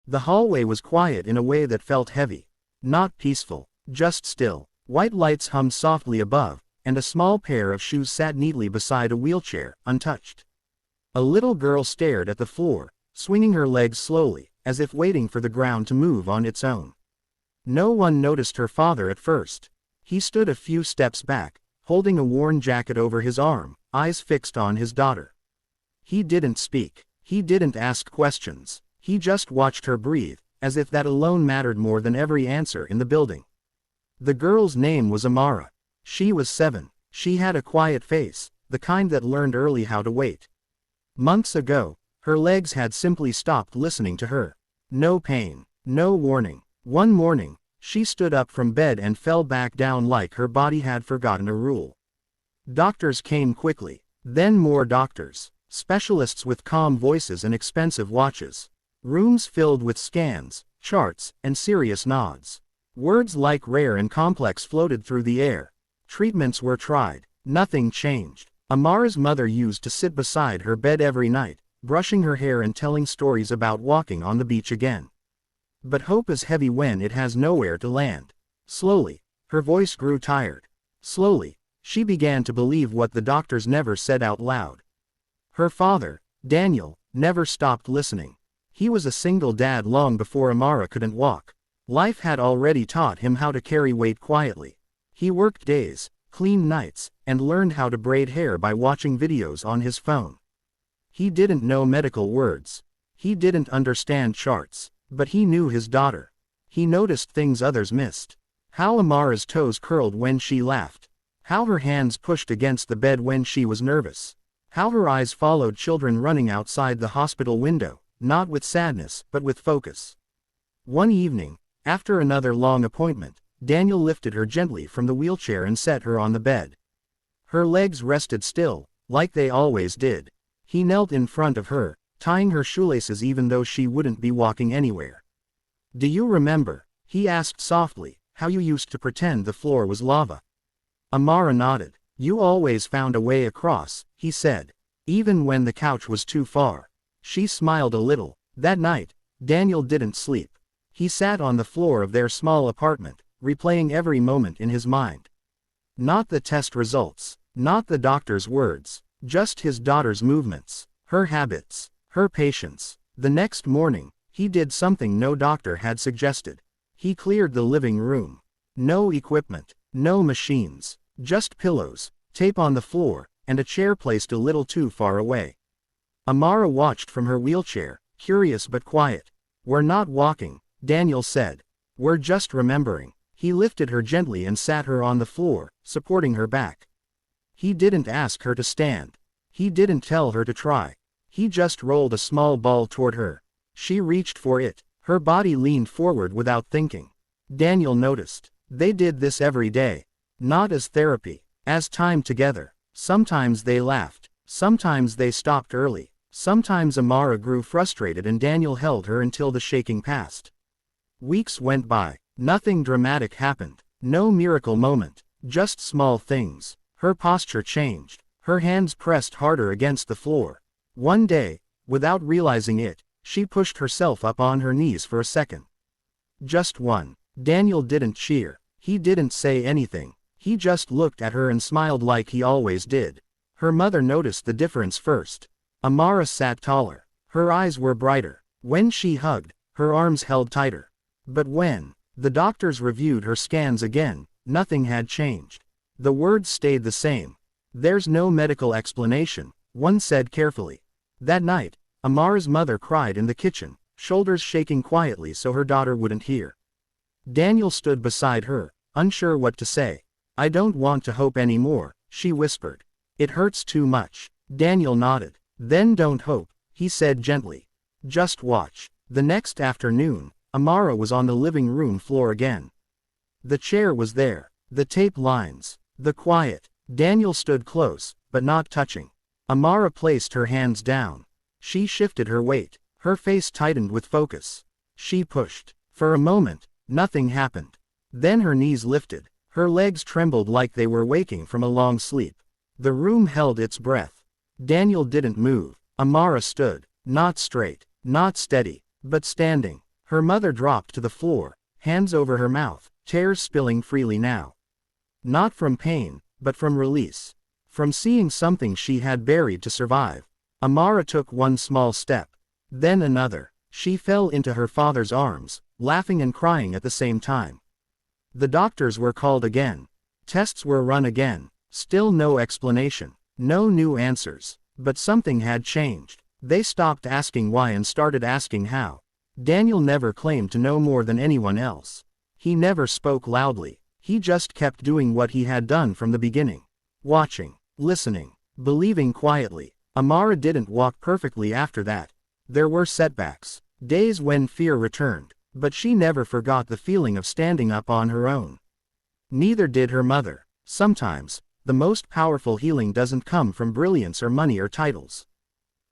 The hallway was quiet in a way that felt heavy. Not peaceful, just still. White lights hummed softly above, and a small pair of shoes sat neatly beside a wheelchair, untouched. A little girl stared at the floor, swinging her legs slowly, as if waiting for the ground to move on its own. No one noticed her father at first. He stood a few steps back, holding a worn jacket over his arm, eyes fixed on his daughter. He didn't speak. He didn't ask questions. He just watched her breathe, as if that alone mattered more than every answer in the building. The girl's name was Amara. She was 7. She had a quiet face, the kind that learned early how to wait. Months ago, her legs had simply stopped listening to her. No pain, no warning. One morning, she stood up from bed and fell back down like her body had forgotten a rule. Doctors came quickly. Then more doctors. Specialists with calm voices and expensive watches. Rooms filled with scans, charts, and serious nods. Words like rare and complex floated through the air. Treatments were tried. Nothing changed. Amara's mother used to sit beside her bed every night, brushing her hair and telling stories about walking on the beach again. But hope is heavy when it has nowhere to land. Slowly, her voice grew tired. Slowly, she began to believe what the doctors never said out loud. Her father, Daniel, never stopped listening. He was a single dad long before Amara couldn't walk. Life had already taught him how to carry weight quietly. He worked days, cleaned nights, and learned how to braid hair by watching videos on his phone. He didn't know medical words. He didn't understand charts, but he knew his daughter. He noticed things others missed. How Amara's toes curled when she laughed. How her hands pushed against the bed when she was nervous. How her eyes followed children running outside the hospital window, not with sadness, but with focus. One evening, after another long appointment, Daniel lifted her gently from the wheelchair and set her on the bed. Her legs rested still, like they always did. He knelt in front of her, tying her shoelaces even though she wouldn't be walking anywhere. "Do you remember," he asked softly, "how you used to pretend the floor was lava?" Amara nodded. "You always found a way across," he said. "Even when the couch was too far." She smiled a little. That night, Daniel didn't sleep. He sat on the floor of their small apartment, replaying every moment in his mind. Not the test results, not the doctor's words, just his daughter's movements, her habits, her patience. The next morning, he did something no doctor had suggested. He cleared the living room. No equipment, no machines, just pillows, tape on the floor, and a chair placed a little too far away. Amara watched from her wheelchair, curious but quiet. "We're not walking," Daniel said. "We're just remembering." He lifted her gently and sat her on the floor, supporting her back. He didn't ask her to stand. He didn't tell her to try. He just rolled a small ball toward her. She reached for it. Her body leaned forward without thinking. Daniel noticed. They did this every day. Not as therapy, as time together. Sometimes they laughed. Sometimes they stopped early. Sometimes Amara grew frustrated and Daniel held her until the shaking passed. Weeks went by. Nothing dramatic happened. No miracle moment. Just small things. Her posture changed. Her hands pressed harder against the floor. One day, without realizing it, she pushed herself up on her knees for a second. Just one. Daniel didn't cheer. He didn't say anything. He just looked at her and smiled like he always did. Her mother noticed the difference first. Amara sat taller. Her eyes were brighter. When she hugged, her arms held tighter. But when the doctors reviewed her scans again, nothing had changed. The words stayed the same. "There's no medical explanation," one said carefully. That night, Amara's mother cried in the kitchen, shoulders shaking quietly so her daughter wouldn't hear. Daniel stood beside her, unsure what to say. "I don't want to hope anymore," she whispered. "It hurts too much." Daniel nodded. "Then don't hope," he said gently. "Just watch." The next afternoon, Amara was on the living room floor again. The chair was there. The tape lines. The quiet. Daniel stood close, but not touching. Amara placed her hands down. She shifted her weight. Her face tightened with focus. She pushed. For a moment, nothing happened. Then her knees lifted. Her legs trembled like they were waking from a long sleep. The room held its breath. Daniel didn't move. Amara stood. Not straight. Not steady. But standing. Her mother dropped to the floor, hands over her mouth, tears spilling freely now. Not from pain, but from release. From seeing something she had buried to survive. Amara took one small step. Then another. She fell into her father's arms, laughing and crying at the same time. The doctors were called again. Tests were run again. Still no explanation. No new answers. But something had changed. They stopped asking why and started asking how. Daniel never claimed to know more than anyone else. He never spoke loudly. He just kept doing what he had done from the beginning. Watching, listening, believing quietly. Amara didn't walk perfectly after that. There were setbacks, days when fear returned, but she never forgot the feeling of standing up on her own. Neither did her mother. Sometimes, the most powerful healing doesn't come from brilliance or money or titles.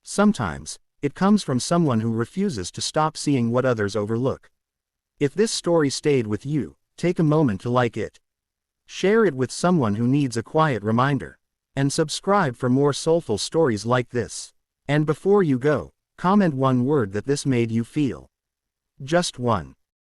Sometimes, it comes from someone who refuses to stop seeing what others overlook. If this story stayed with you, take a moment to like it. Share it with someone who needs a quiet reminder. And subscribe for more soulful stories like this. And before you go, comment one word that this made you feel. Just one.